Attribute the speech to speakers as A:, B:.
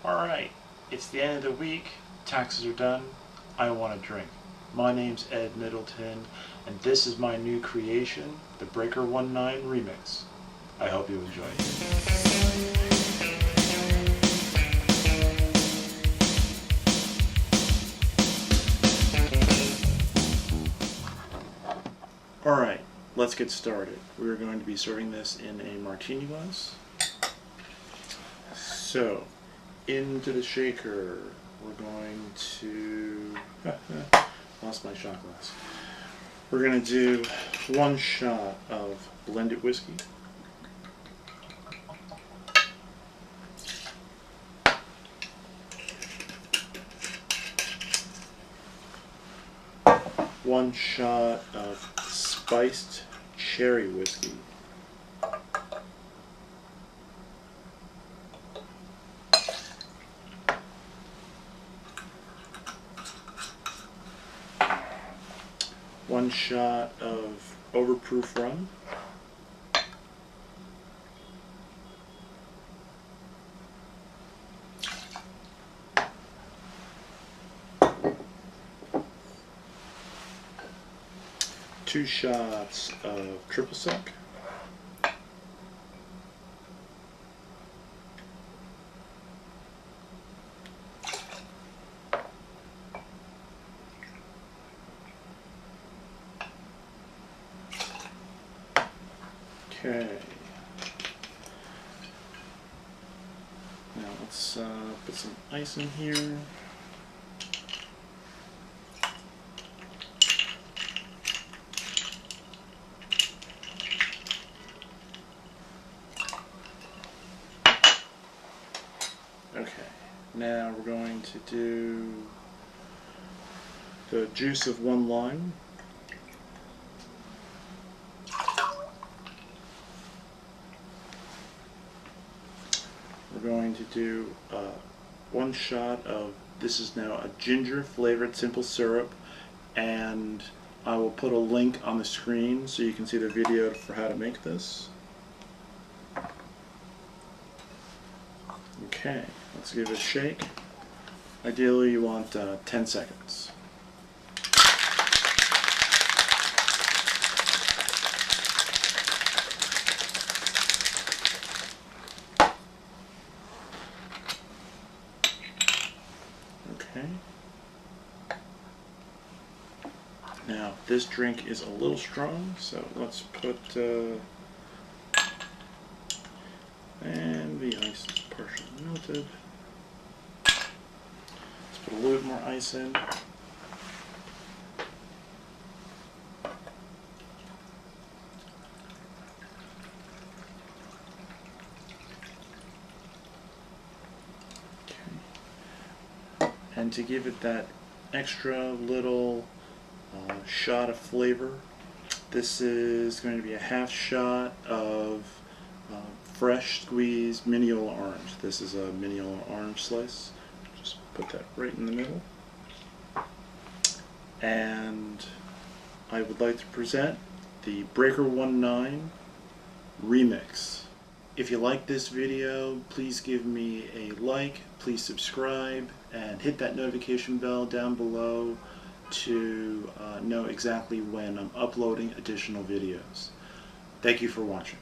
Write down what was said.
A: Alright, it's the end of the week, taxes are done, I want a drink. My name's Ed Middleton, and this is my new creation, the Breaker 19 Remix. I hope you enjoy it. Alright, let's get started. We're going to be serving this in a martini glass. So, into the shaker, we're going to... lost my shot glass. We're going to do 1 shot of blended whiskey. One shot of spiced cherry whiskey. One shot of overproof rum. Two shots of triple sec. Okay. Now let's put some ice in here. Okay, now we're going to do the juice of 1 lime. We're going to do 1 shot of, this is now a ginger flavored simple syrup, and I will put a link on the screen so you can see the video for how to make this. Okay, let's give it a shake. Ideally you want 10 seconds. Okay. Now this drink is a little strong, so let's put and the ice is partially melted. Let's put a little bit more ice in. Okay. And to give it that extra little shot of flavor, this is going to be a half shot of fresh squeezed Mineola orange. This is a Mineola orange slice. Just put that right in the middle. And I would like to present the Breaker 19 Remix. If you like this video, please give me a like, please subscribe, and hit that notification bell down below to know exactly when I'm uploading additional videos. Thank you for watching.